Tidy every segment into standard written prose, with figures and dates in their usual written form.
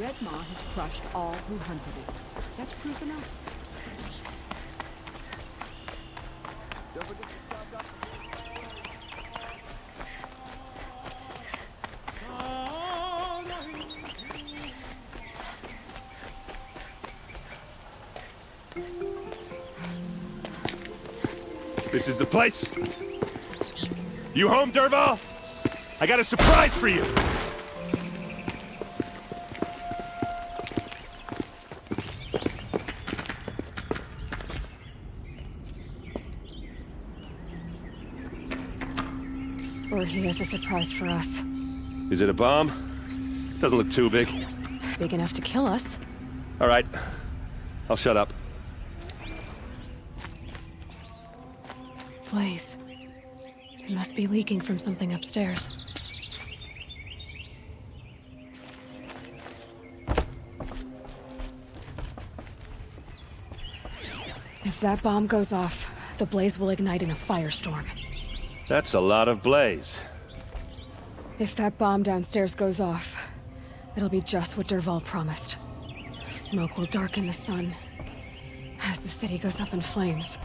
Red Maw has crushed all who hunted it. That's proof enough. Don't forget to stock up. This is the place? You home, Dervahl? I got a surprise for you! Or he has a surprise for us. Is it a bomb? Doesn't look too big. Big enough to kill us. All right. I'll shut up. Blaze. It must be leaking from something upstairs. If that bomb goes off, the blaze will ignite in a firestorm. That's a lot of blaze. If that bomb downstairs goes off, it'll be just what Dervahl promised. Smoke will darken the sun as the city goes up in flames.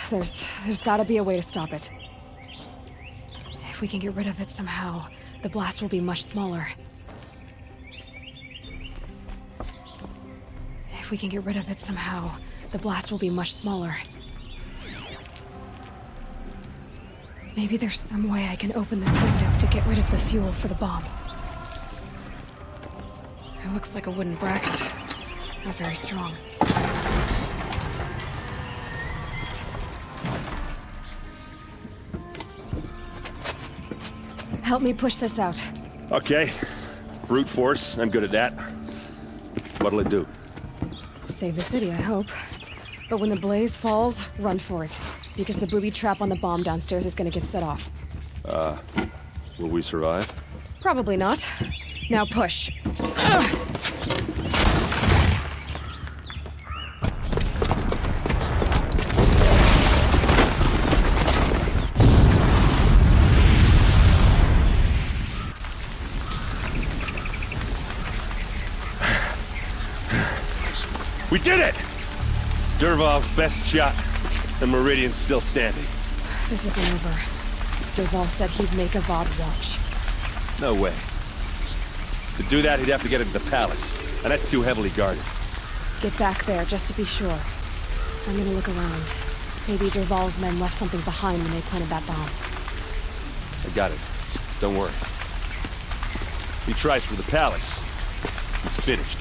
There's gotta be a way to stop it. If we can get rid of it somehow, the blast will be much smaller. If we can get rid of it somehow, the blast will be much smaller. Maybe there's some way I can open this window to get rid of the fuel for the bomb. It looks like a wooden bracket. Not very strong. Help me push this out. Okay. Brute force, I'm good at that. What'll it do? Save the city, I hope. But when the blaze falls, run for it. Because the booby trap on the bomb downstairs is gonna get set off. Will we survive? Probably not. Now push. We did it! Dervahl's best shot, and Meridian's still standing. This isn't over. Dervahl said he'd make Avad watch. No way. To do that, he'd have to get into the palace, and that's too heavily guarded. Get back there, just to be sure. I'm gonna look around. Maybe Dervahl's men left something behind when they planted that bomb. I got it. Don't worry. He tries for the palace. He's finished.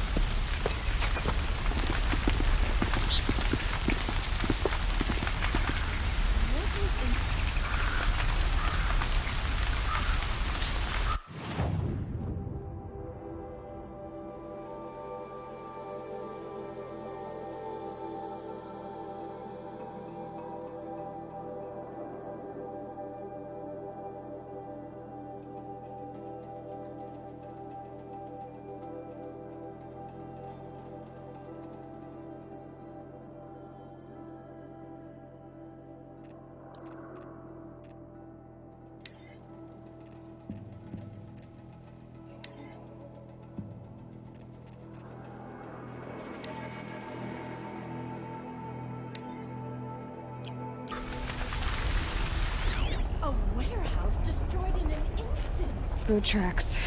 Boot tracks,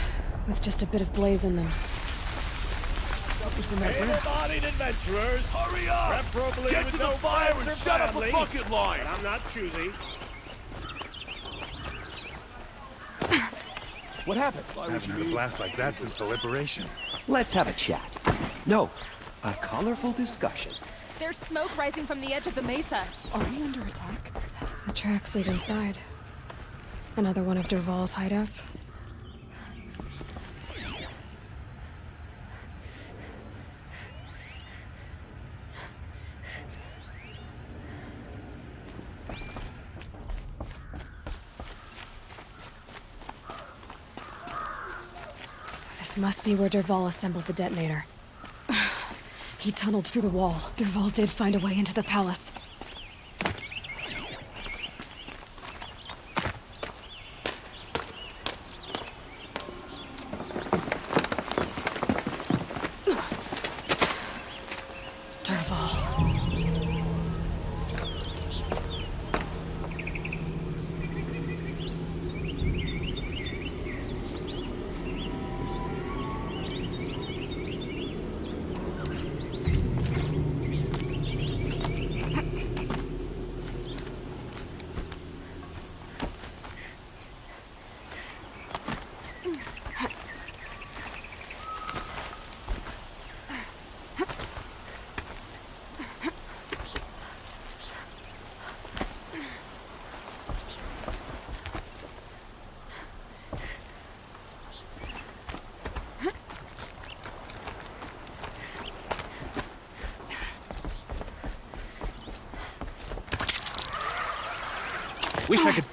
with just a bit of blaze in them. Able-bodied adventurers, hurry up! Preferably Get with to the no fire and friends or shut up family. a bucket line! But I'm not choosy. What happened? I haven't had a blast like that since the liberation. Let's have a chat. No, a colorful discussion. There's smoke rising from the edge of the mesa. Are we under attack? The tracks lead inside. Another one of Dervahl's hideouts. This must be where Dervahl assembled the detonator. He tunneled through the wall. Dervahl did find a way into the palace. Wish I could...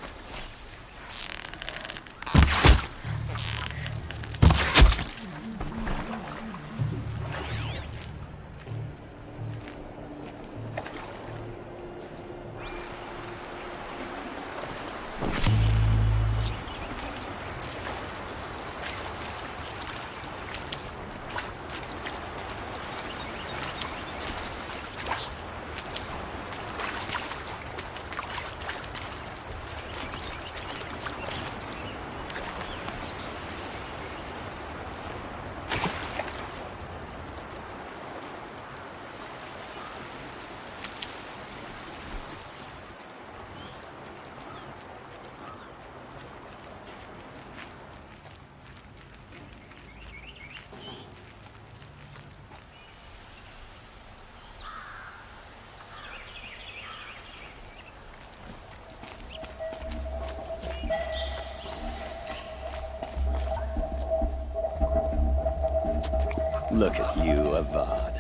Look at you, Avad.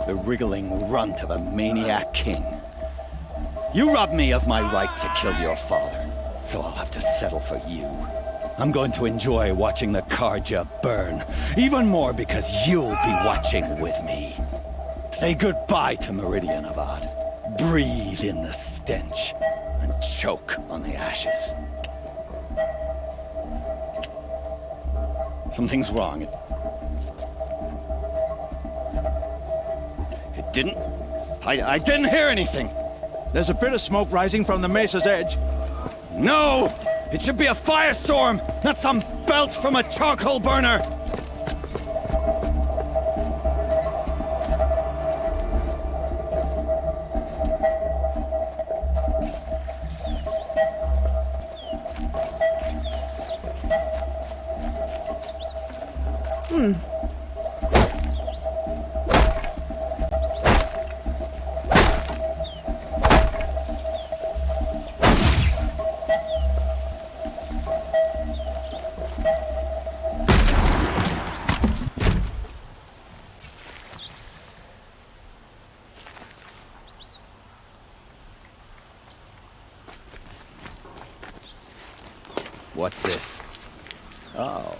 The wriggling runt of a maniac king. You robbed me of my right to kill your father, so I'll have to settle for you. I'm going to enjoy watching the Carja burn, even more because you'll be watching with me. Say goodbye to Meridian, Avad. Breathe in the stench, and choke on the ashes. Something's wrong. It didn't... I didn't hear anything. There's a bit of smoke rising from the mesa's edge. No! It should be a firestorm, not some belch from a charcoal burner! What's this? Oh.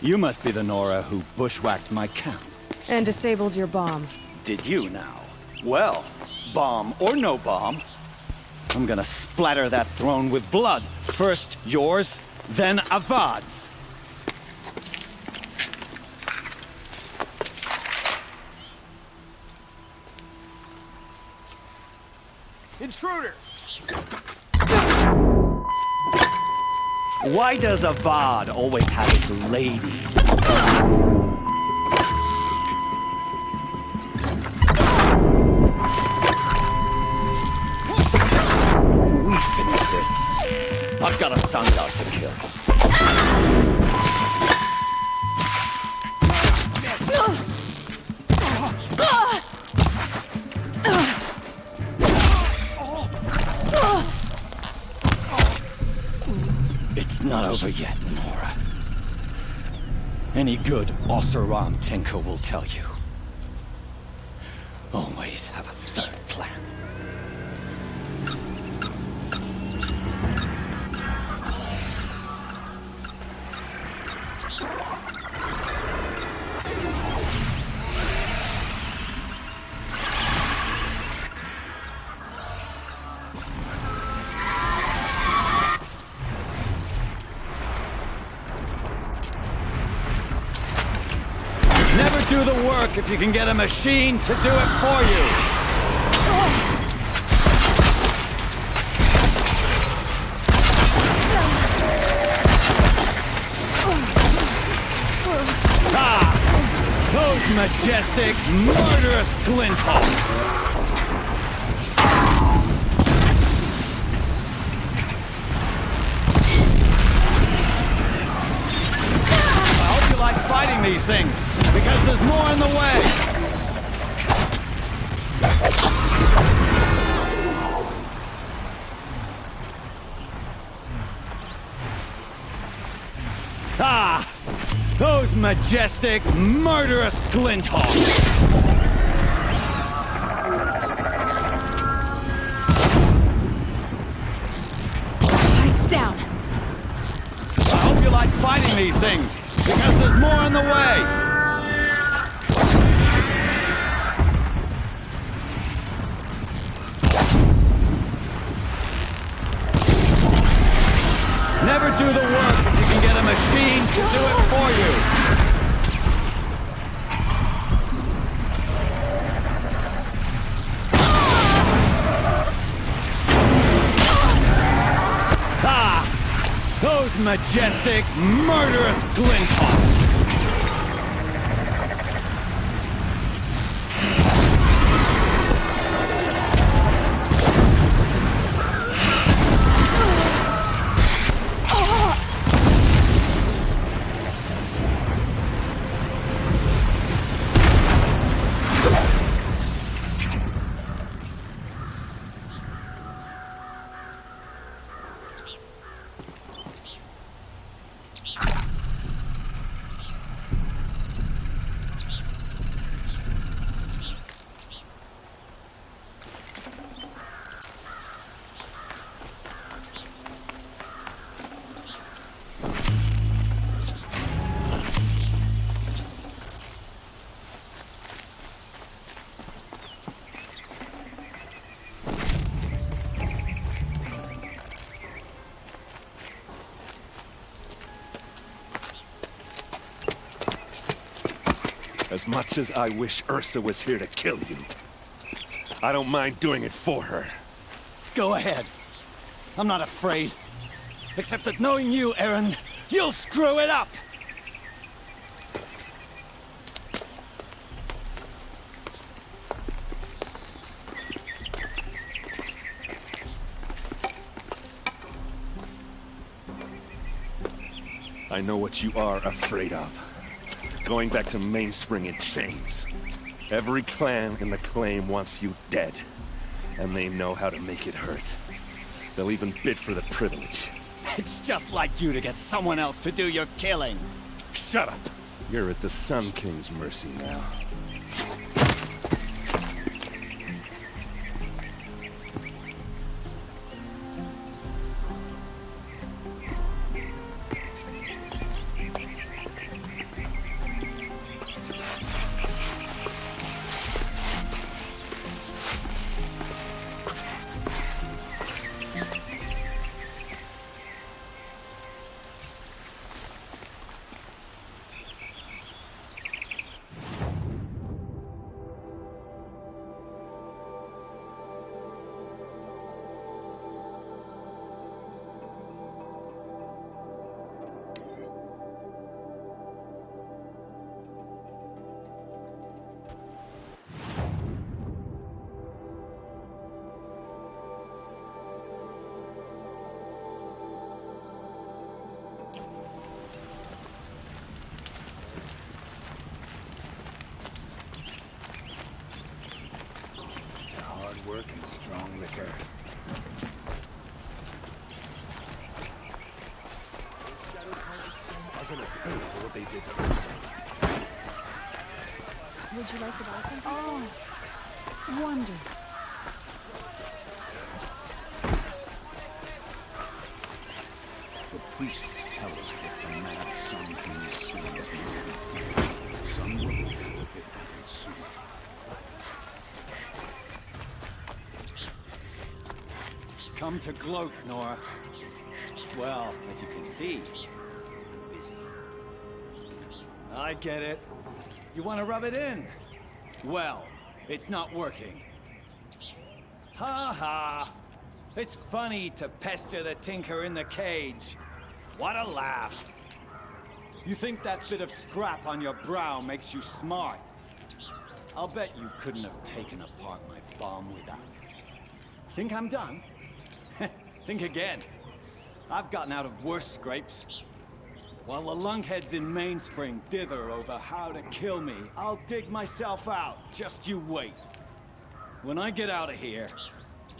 You must be the Nora who bushwhacked my camp. And disabled your bomb. Did you now? Well, bomb or no bomb, I'm gonna splatter that throne with blood. First yours, then Avad's. Intruder! Why does Avad always have his ladies? We finish this. I've got a Sangha to kill. It's not over yet, Nora. Any good Oseram tinker will tell you. Always have a third plan. Never do the work if you can get a machine to do it for you. Ah! Those majestic, murderous glintholes! I hope you like fighting these things, because there's more in the way! Ah! Those majestic, murderous glintholes! these things, because there's more on the way! Never do the work if you can get a machine to do it for you! Those majestic, murderous glinthawks! As much as I wish Ursa was here to kill you, I don't mind doing it for her. Go ahead. I'm not afraid. Except that knowing you, Eren, you'll screw it up! I know what you are afraid of. Going back to Mainspring in chains. Every clan in the claim wants you dead. And they know how to make it hurt. They'll even bid for the privilege. It's just like you to get someone else to do your killing. Shut up! You're at the Sun King's mercy now. Work and strong liquor. Are gonna pay for what they did to Ursa. Would you like to buy something? Oh, wonderful. The priests tell us that the mad Sun King's sins must be paid. Some will look at that soon. Come to gloat, Nora. Well, as you can see, I'm busy. I get it. You want to rub it in? Well, it's not working. Ha ha! It's funny to pester the tinker in the cage. What a laugh! You think that bit of scrap on your brow makes you smart? I'll bet you couldn't have taken apart my bomb without it. Think I'm done? Think again. I've gotten out of worse scrapes. While the lunkheads in Mainspring dither over how to kill me, I'll dig myself out. Just you wait. When I get out of here,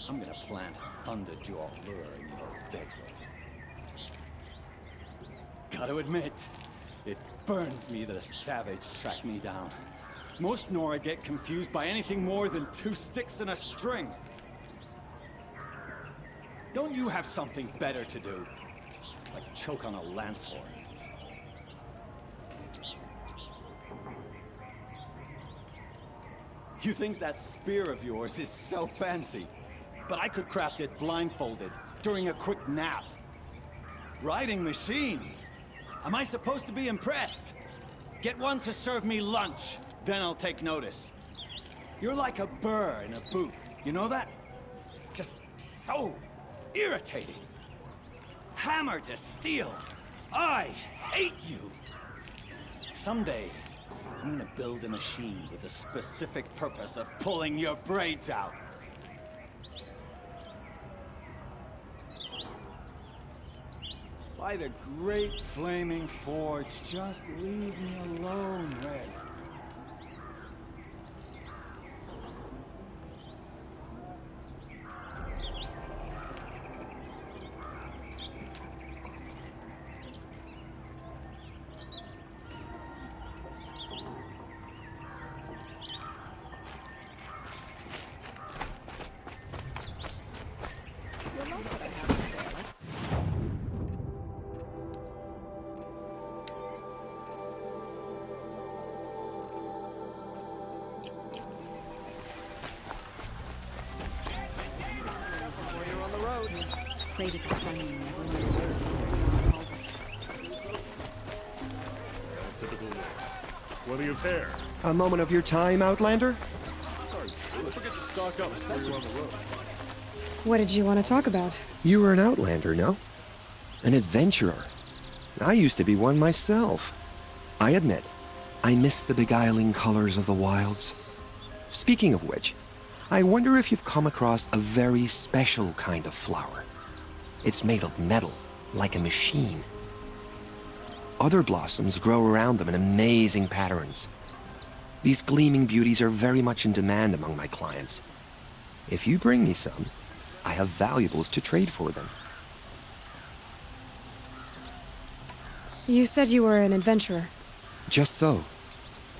I'm gonna plant a Thunderjaw lure in your bedroom. Gotta admit, it burns me that a savage tracked me down. Most Nora get confused by anything more than 2 sticks and a string. Don't you have something better to do? Like choke on a lance horn? You think that spear of yours is so fancy, but I could craft it blindfolded during a quick nap. Riding machines? Am I supposed to be impressed? Get one to serve me lunch, then I'll take notice. You're like a burr in a boot, you know that? Just so irritating. Hammer to steel. I hate you. Someday, I'm gonna build a machine with the specific purpose of pulling your braids out. By the great flaming forge, just leave me alone, Red. Pray to the sun and never let a word called it. Typical. Plenty of hair. A moment of your time, Outlander? Sorry, don't forget to stock up before you're on the road. What did you want to talk about? You were an Outlander, no? An adventurer. I used to be one myself. I admit, I miss the beguiling colors of the wilds. Speaking of which, I wonder if you've come across a very special kind of flower. It's made of metal, like a machine. Other blossoms grow around them in amazing patterns. These gleaming beauties are very much in demand among my clients. If you bring me some, I have valuables to trade for them. You said you were an adventurer. Just so.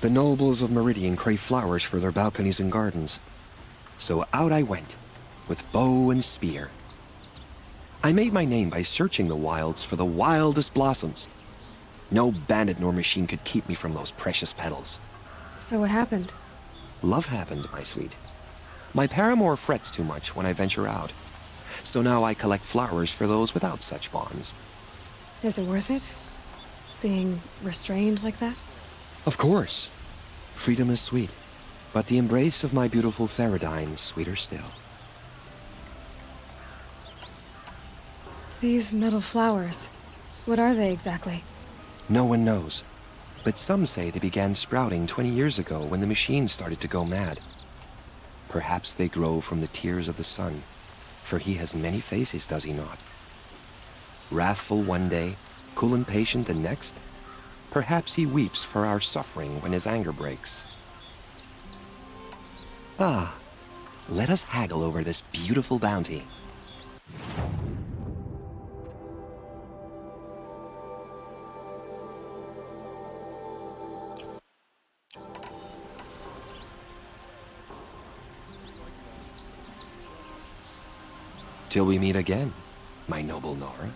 The nobles of Meridian crave flowers for their balconies and gardens. So out I went, with bow and spear. I made my name by searching the wilds for the wildest blossoms. No bandit nor machine could keep me from those precious petals. So what happened? Love happened, my sweet. My paramour frets too much when I venture out. So now I collect flowers for those without such bonds. Is it worth it? Being restrained like that? Of course. Freedom is sweet, but the embrace of my beautiful Theridine sweeter still. These metal flowers, what are they exactly? No one knows, but some say they began sprouting 20 years ago when the machines started to go mad. Perhaps they grow from the tears of the sun, for he has many faces, does he not? Wrathful one day, cool and patient the next. Perhaps he weeps for our suffering when his anger breaks. Ah, let us haggle over this beautiful bounty. Till we meet again, my noble Nora.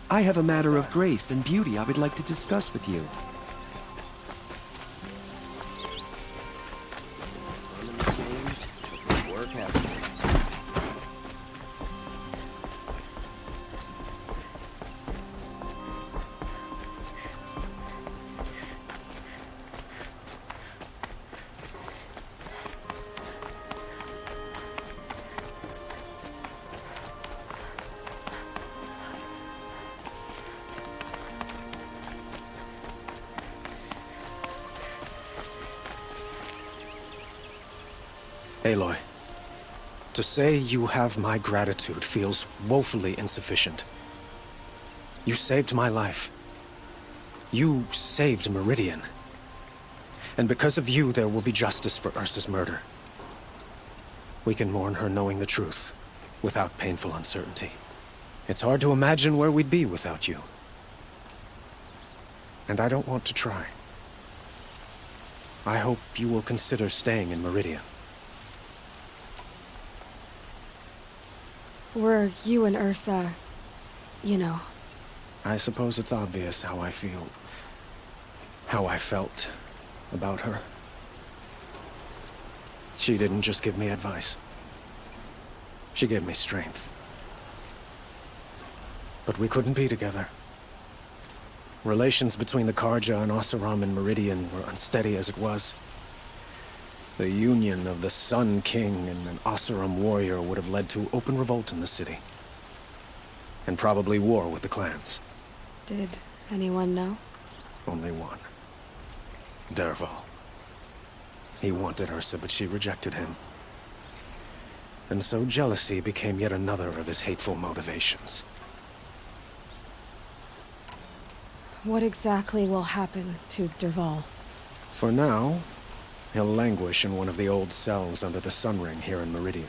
I have a matter of grace and beauty I would like to discuss with you. Work has been. Aloy, to say you have my gratitude feels woefully insufficient. You saved my life. You saved Meridian. And because of you, there will be justice for Ursa's murder. We can mourn her knowing the truth, without painful uncertainty. It's hard to imagine where we'd be without you. And I don't want to try. I hope you will consider staying in Meridian. Were you and Ursa, you know? I suppose it's obvious how I feel. How I felt about her. She didn't just give me advice. She gave me strength. But we couldn't be together. Relations between the Karja and Oseram and Meridian were unsteady as it was. The union of the Sun King and an Oseram warrior would have led to open revolt in the city. And probably war with the clans. Did anyone know? Only one. Dervahl. He wanted Ursa, but she rejected him. And so jealousy became yet another of his hateful motivations. What exactly will happen to Dervahl? For now, he'll languish in one of the old cells under the Sun Ring here in Meridian.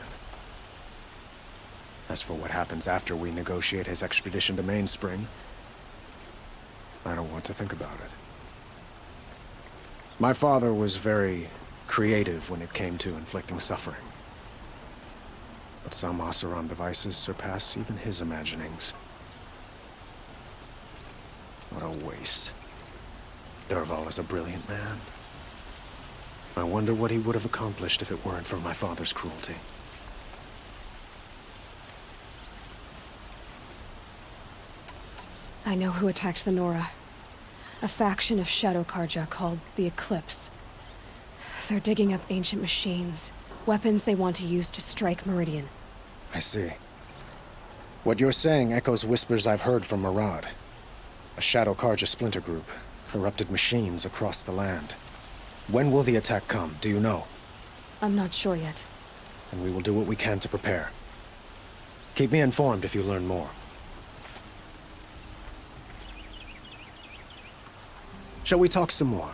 As for what happens after we negotiate his extradition to Mainspring, I don't want to think about it. My father was very creative when it came to inflicting suffering. But some Oseram devices surpass even his imaginings. What a waste. Dervahl is a brilliant man. I wonder what he would have accomplished if it weren't for my father's cruelty. I know who attacked the Nora. A faction of Shadow Karja called the Eclipse. They're digging up ancient machines, weapons they want to use to strike Meridian. I see. What you're saying echoes whispers I've heard from Murad. A Shadow Karja splinter group, corrupted machines across the land. When will the attack come, do you know? I'm not sure yet. And we will do what we can to prepare. Keep me informed if you learn more. Shall we talk some more?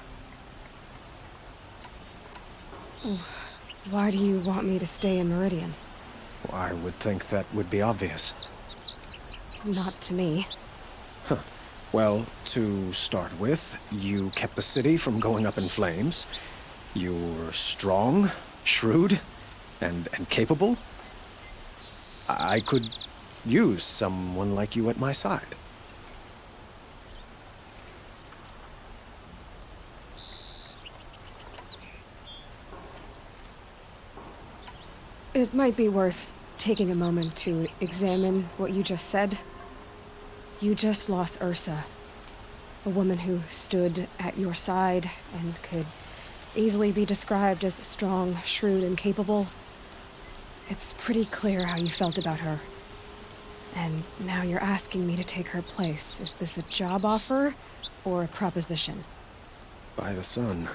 Why do you want me to stay in Meridian? Well, I would think that would be obvious. Not to me. Huh. Well, to start with, you kept the city from going up in flames. You were strong, shrewd, and capable. I could use someone like you at my side. It might be worth taking a moment to examine what you just said. You just lost Ursa, a woman who stood at your side and could easily be described as strong, shrewd, and capable. It's pretty clear how you felt about her. And now you're asking me to take her place. Is this a job offer or a proposition? By the sun,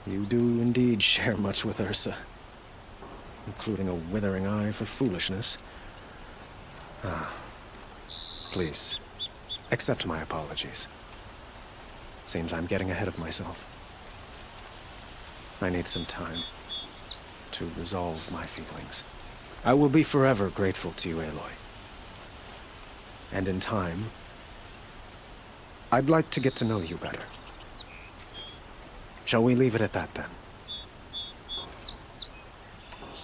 you do indeed share much with Ursa. Including a withering eye for foolishness. Please, accept my apologies. Seems I'm getting ahead of myself. I need some time to resolve my feelings. I will be forever grateful to you, Aloy. And in time, I'd like to get to know you better. Shall we leave it at that, then?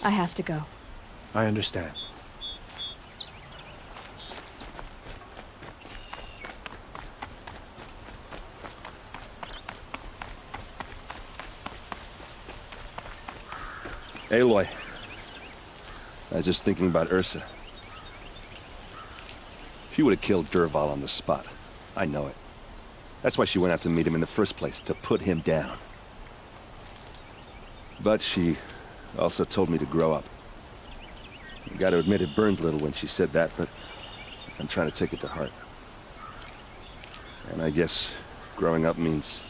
I have to go. I understand. Aloy. I was just thinking about Ursa. She would have killed Dervahl on the spot. I know it. That's why she went out to meet him in the first place, to put him down. But she also told me to grow up. You gotta admit it burned a little when she said that, but I'm trying to take it to heart. And I guess growing up means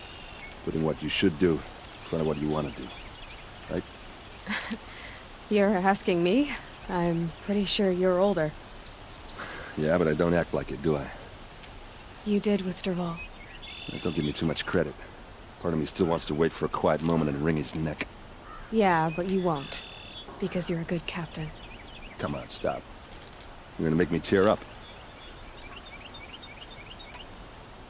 putting what you should do in front of what you want to do. Right? You're asking me? I'm pretty sure you're older. Yeah, but I don't act like it, do I? You did with Dervahl. Don't give me too much credit. Part of me still wants to wait for a quiet moment and wring his neck. Yeah, but you won't. Because you're a good captain. Come on, stop. You're gonna make me tear up.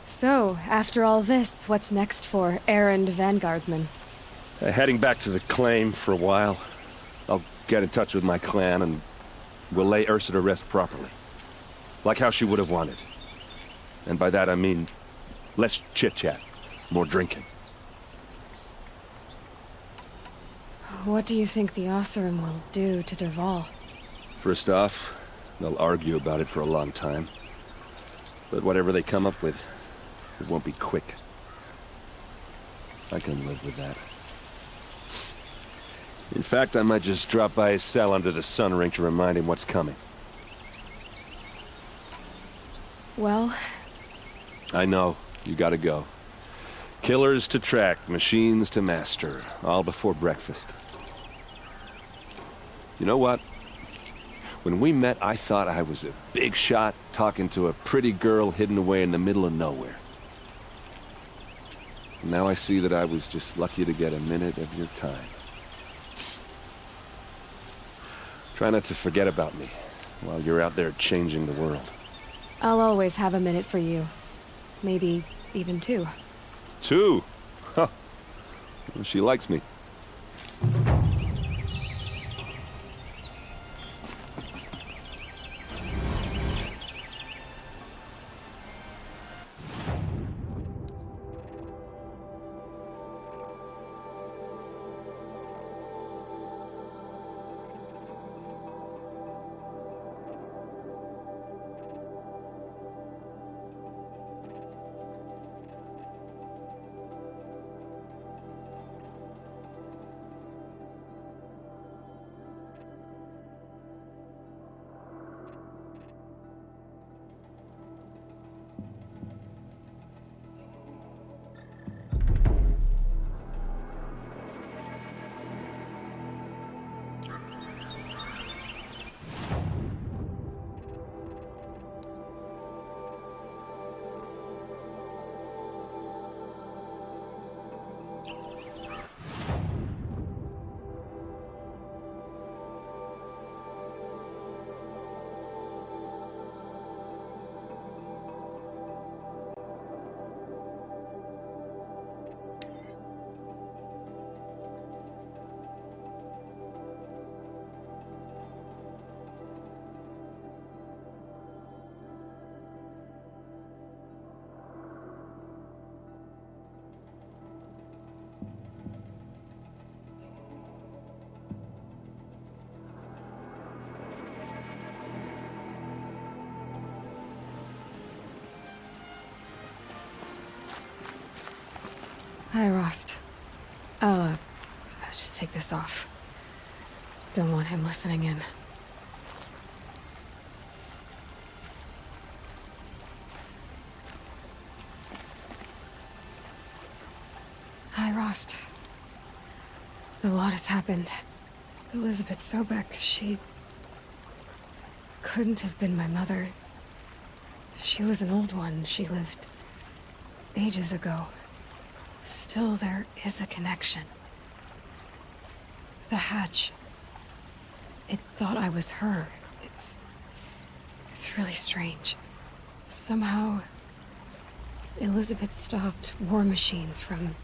So, after all this, what's next for Erend Vanguardsman? Heading back to the claim for a while. I'll get in touch with my clan and we'll lay Ursa to rest properly. Like how she would have wanted. And by that I mean less chit-chat, more drinking. What do you think the Oseram will do to Dervahl? First off, they'll argue about it for a long time. But whatever they come up with, it won't be quick. I can live with that. In fact, I might just drop by his cell under the sun ring to remind him what's coming. Well? I know. You gotta go. Killers to track, machines to master, all before breakfast. You know what? When we met, I thought I was a big shot talking to a pretty girl hidden away in the middle of nowhere. And now I see that I was just lucky to get a minute of your time. Try not to forget about me while you're out there changing the world. I'll always have a minute for you. Maybe even two. Two? Huh. Well, she likes me. Hi, Rost. I'll just take this off. Don't want him listening in. Hi, Rost. A lot has happened. Elizabeth Sobek, she couldn't have been my mother. She was an old one. She lived ages ago. Still, there is a connection. The hatch. It thought I was her. It's really strange. Somehow, Elizabeth stopped war machines from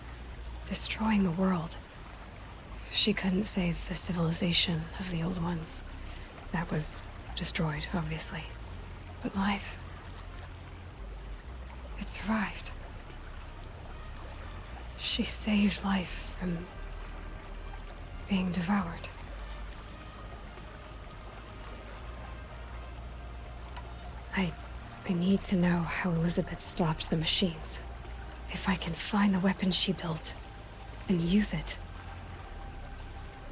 destroying the world. She couldn't save the civilization of the old ones. That was destroyed, obviously. But life, it survived. She saved life from being devoured. I need to know how Elizabeth stopped the machines. If I can find the weapon she built and use it,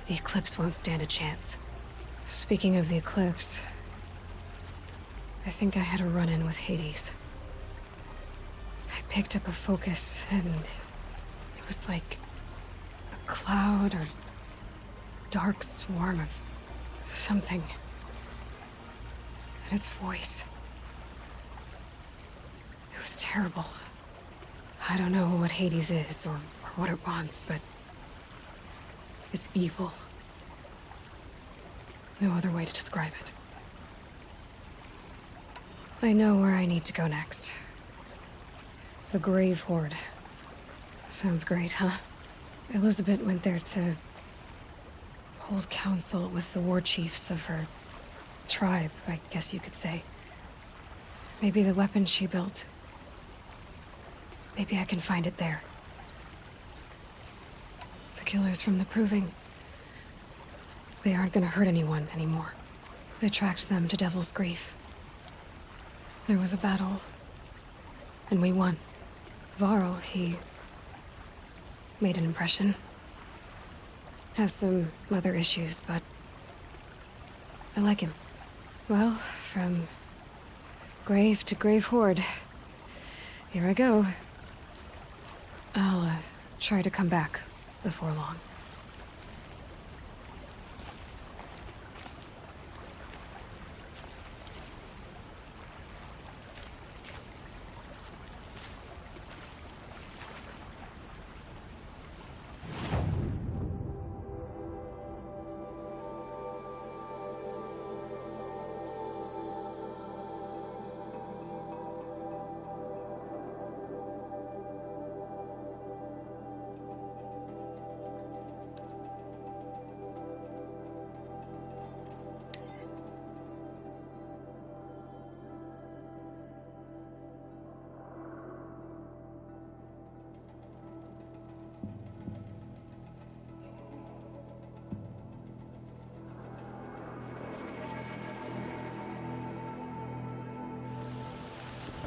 the Eclipse won't stand a chance. Speaking of the Eclipse, I think I had a run-in with Hades. I picked up a focus and it was like a cloud or a dark swarm of something. And its voice. It was terrible. I don't know what Hades is or what it wants, but it's evil. No other way to describe it. I know where I need to go next. The Grave Horde. Sounds great, huh? Elizabeth went there to hold council with the war chiefs of her tribe, I guess you could say. Maybe the weapon she built. Maybe I can find it there. The killers from the Proving. They aren't gonna hurt anyone anymore. I tracked them to Devil's Grief. There was a battle, and we won. Varl, he made an impression. Has some other issues, but I like him. Well, from grave to grave horde. Here I go. I'll try to come back before long.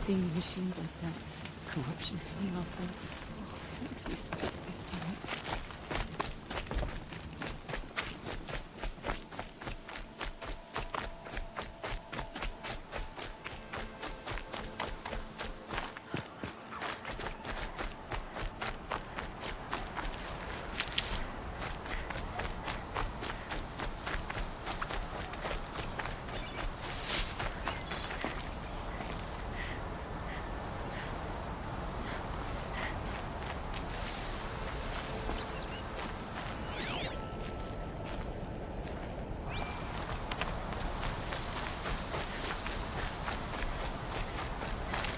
Seeing machines like that, corruption hanging off them, it makes me sick to my stomach.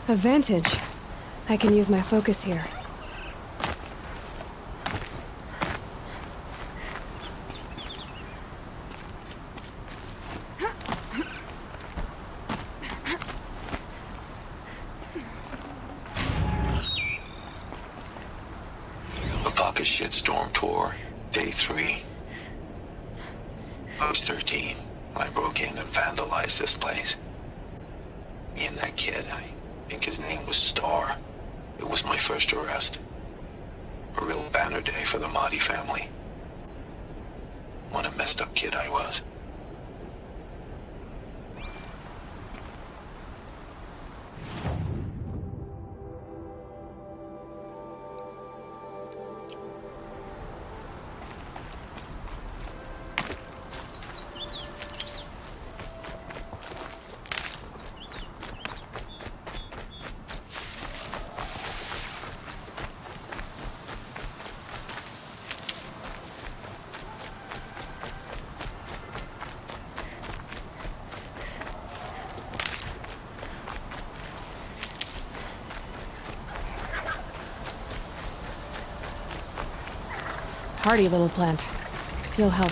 A vantage. I can use my focus here. A pocket shitstorm tour, day 3. I was 13. I broke in and vandalized this place. Me and that kid, I think his name was Star. It was my first arrest. A real banner day for the Mahdi family. What a messed up kid I was. Hardy little plant. He'll help.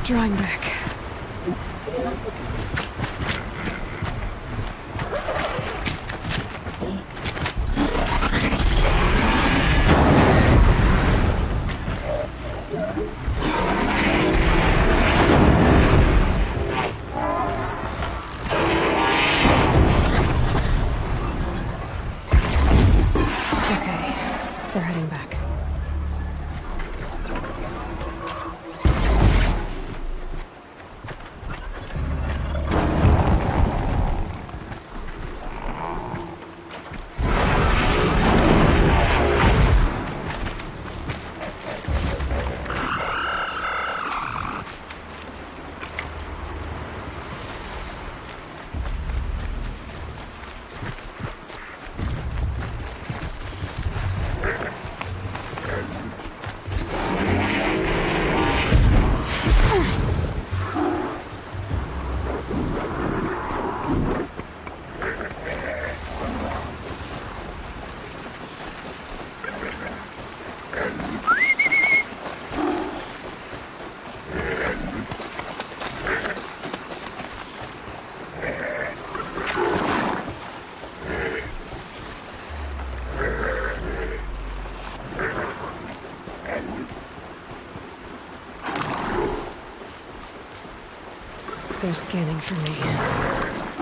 drawing back. Okay, they're heading back. They're scanning for me.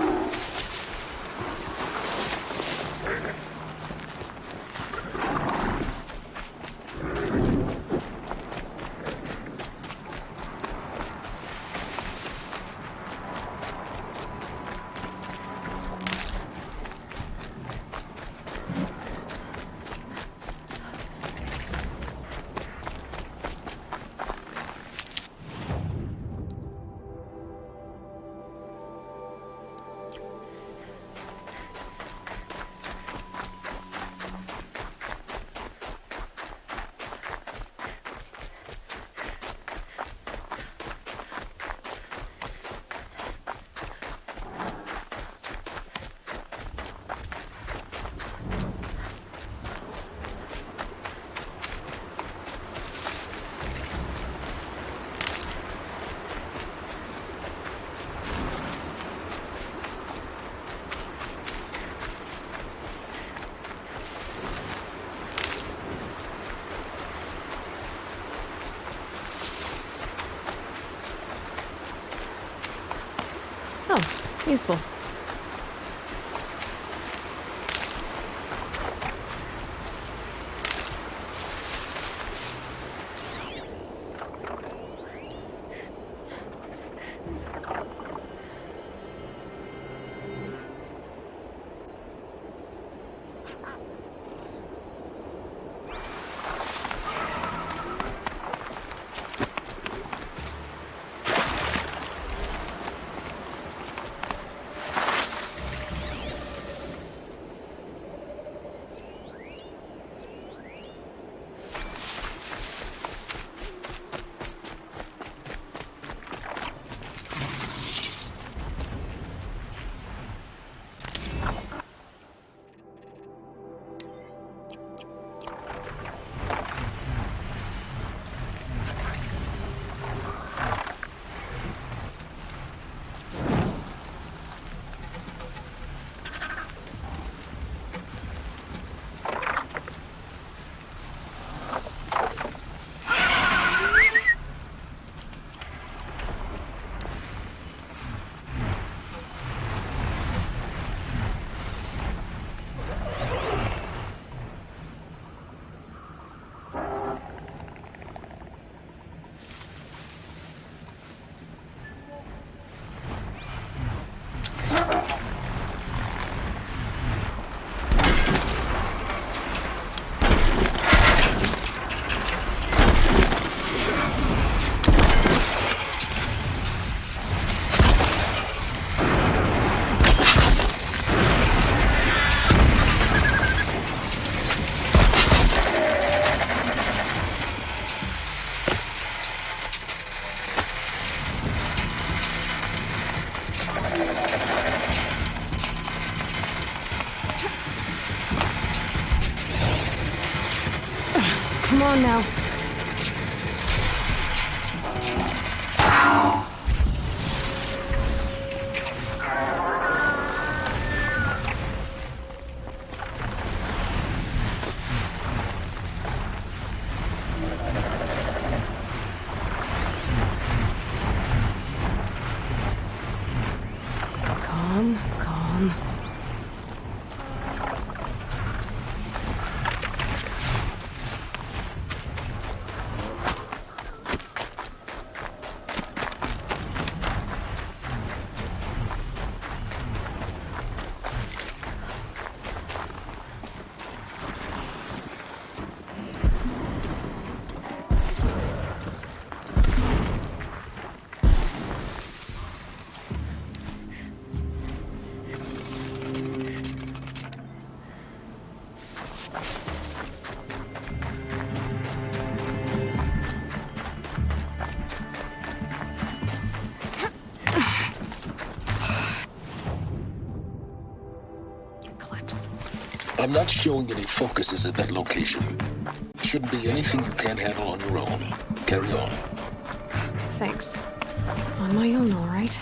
Oh, useful. Come on now. Eclipse. I'm not showing any focuses at that location. Shouldn't be anything you can't handle on your own. Carry on. Thanks. On my own, all right.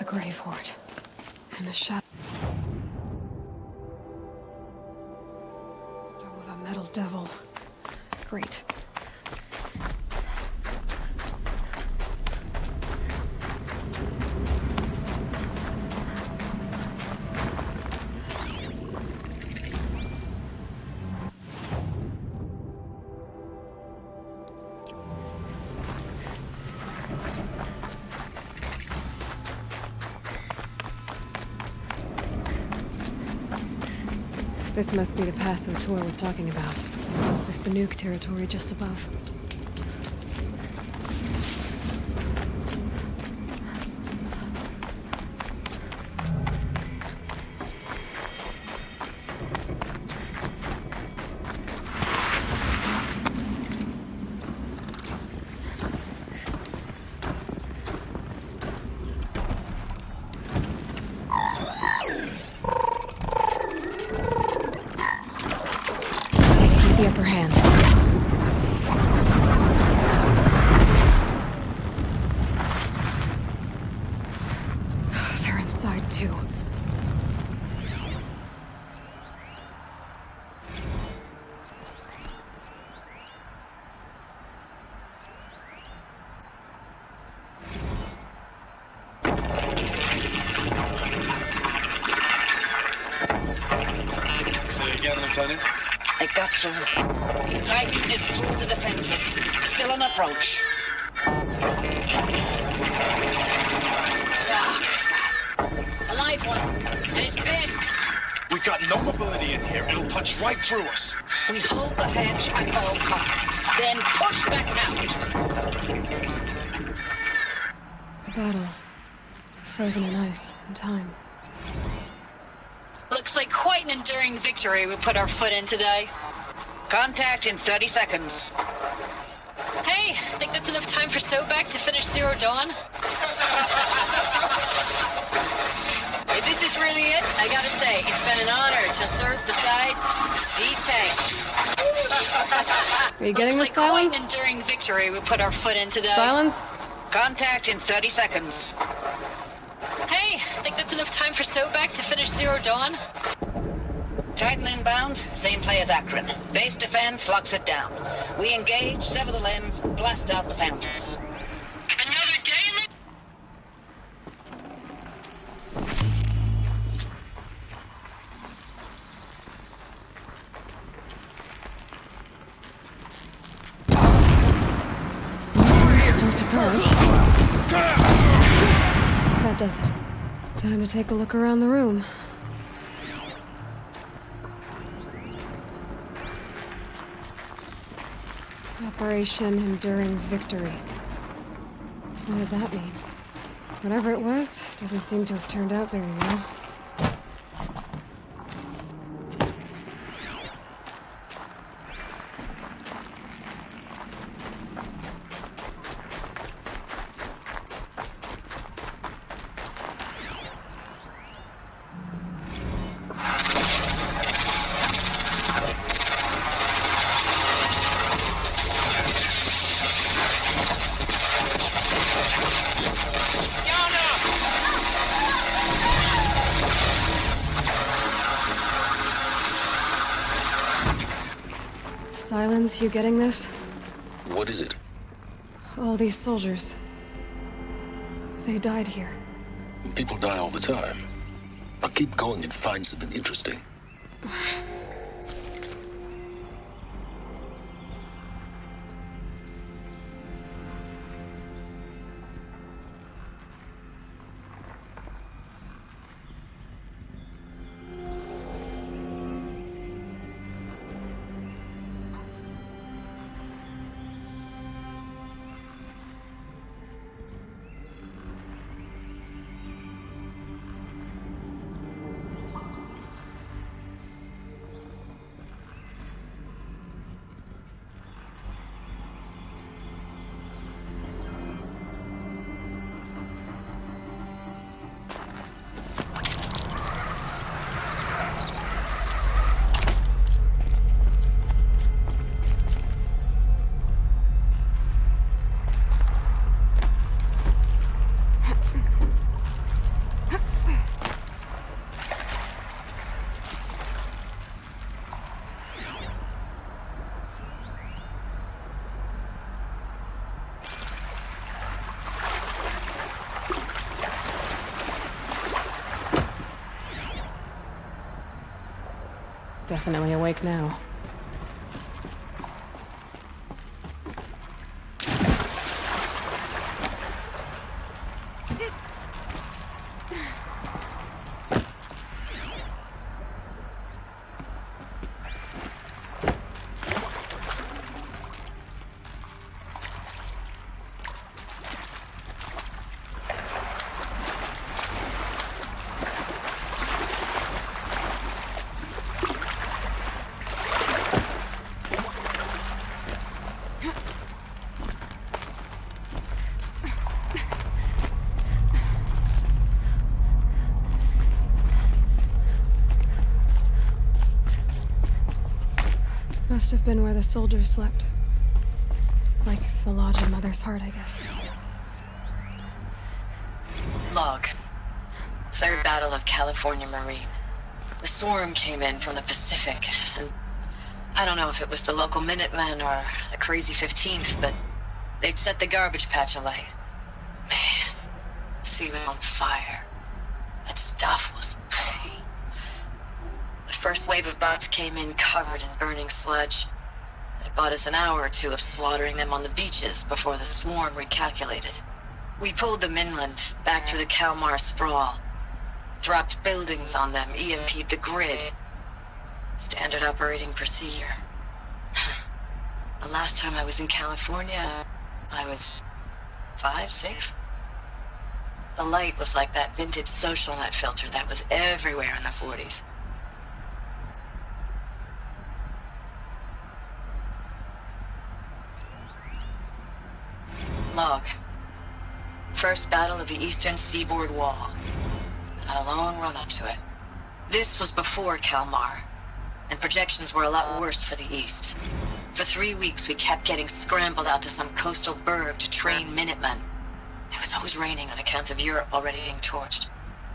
Grave Hoard. And the shadow of a metal devil. Great. This must be the pass O'Tor was talking about, with Banuk territory just above. The upper hand. They're inside too. Say again, Lieutenant. It got through. Titan is through the defenses. Still on approach. Ah, crap. A live one. And he's pissed. We've got no mobility in here. It'll punch right through us. We hold the hedge at all costs. Then push back out. The battle. Frozen in ice and time. Looks like quite an enduring victory we put our foot in today. Contact in 30 seconds. Hey, think that's enough time for Sobek to finish Zero Dawn? If this is really it, I gotta say, it's been an honor to serve beside these tanks. Are you getting Looks the like silence? quite an enduring victory we put our foot in today. Silence? Contact in 30 seconds. Hey, think that's enough time for Sobek to finish Zero Dawn? Titan inbound, same play as Akron. Base defense locks it down. We engage, sever the limbs, blast out the fountains. Another day in surprise. That does it. Time to take a look around the room. Operation Enduring Victory. What did that mean? Whatever it was, doesn't seem to have turned out very well. Silence, you getting this? What is it? All these soldiers. They died here. People die all the time. Now keep going and find something interesting. Definitely awake now. Must have been where the soldiers slept. Like the Lodge of Mother's Heart, I guess. Log. Third Battle of California Marine. The swarm came in from the Pacific, and I don't know if it was the local Minutemen or the Crazy 15th, but they'd set the garbage patch alight. Man, the sea was on fire. That stuff was... The first wave of bots came in covered in burning sludge. It bought us an hour or two of slaughtering them on the beaches before the swarm recalculated. We pulled them inland, back through the Kalmar sprawl. Dropped buildings on them, EMP'd the grid. Standard operating procedure. The last time I was in California, I was 5, 6? The light was like that vintage social net filter that was everywhere in the 40s. Log. First battle of the Eastern Seaboard Wall. Had a long run up to it. This was before Kalmar, and projections were a lot worse for the East. For 3 weeks we kept getting scrambled out to some coastal burg to train Minutemen. It was always raining on account of Europe already being torched.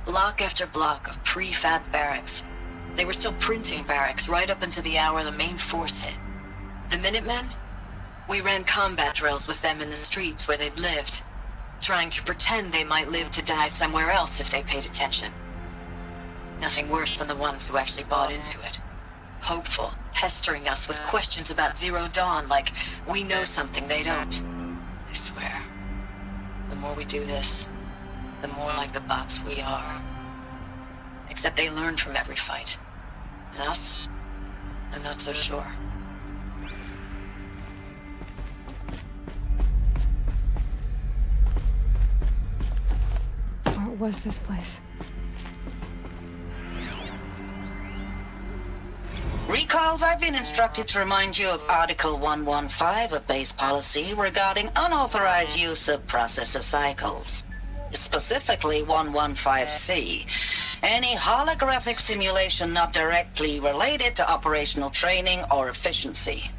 Block after block of prefab barracks. They were still printing barracks right up until the hour the main force hit. The Minutemen? We ran combat drills with them in the streets where they'd lived, trying to pretend they might live to die somewhere else if they paid attention. Nothing worse than the ones who actually bought into it. Hopeful, pestering us with questions about Zero Dawn like we know something they don't. I swear, more we do this, the more like the bots we are. Except they learn from every fight. And us? I'm not so sure. What was this place? Recalls, I've been instructed to remind you of Article 115 of base policy regarding unauthorized use of processor cycles. Specifically 115C. Any holographic simulation not directly related to operational training or efficiency.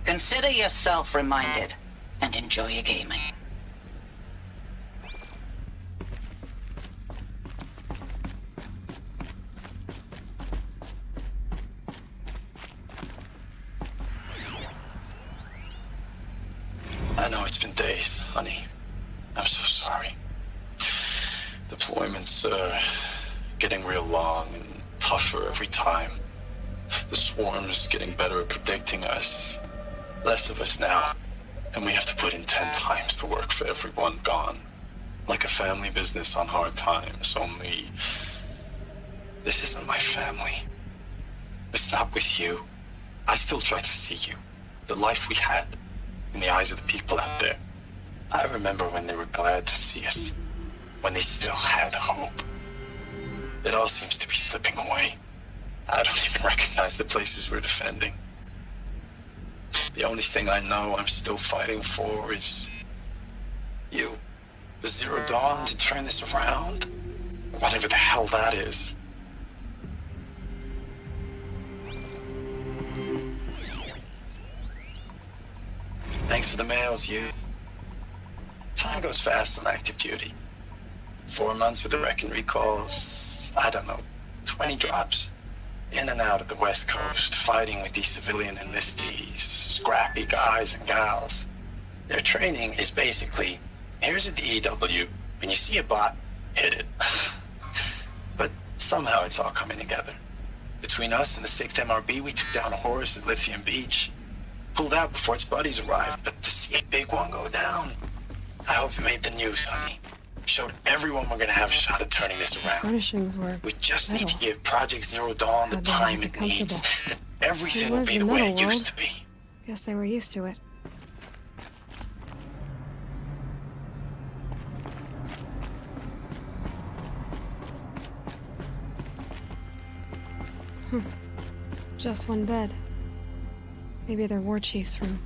Consider yourself reminded, and enjoy your gaming. I know it's been days, honey. I'm so sorry. Deployments are getting real long and tougher every time. The swarm's getting better at predicting us. Less of us now. And we have to put in 10 times the work for everyone gone. Like a family business on hard times, only... this isn't my family. It's not with you. I still try to see you. The life we had. In the eyes of the people out there. I remember when they were glad to see us. When they still had hope. It all seems to be slipping away. I don't even recognize the places we're defending. The only thing I know I'm still fighting for is... you. Zero Dawn to turn this around? Whatever the hell that is. Thanks for the mails, you. Time goes fast on active duty. 4 months with the Reckon recalls, I don't know, 20 drops. In and out of the West Coast, fighting with these civilian enlistees, scrappy guys and gals. Their training is basically, here's a DEW, when you see a bot, hit it. But somehow it's all coming together. Between us and the 6th MRB, we took down a horse at Lithium Beach. Pulled out before its buddies arrived, but to see a big one go down. I hope it made the news, honey. Showed everyone we're gonna have a shot at turning this around. Furnishings were We just metal. need to give Project Zero Dawn the time it needs. Then everything will be the way it used to be. Guess they were used to it. Just one bed. Maybe their war chief's room.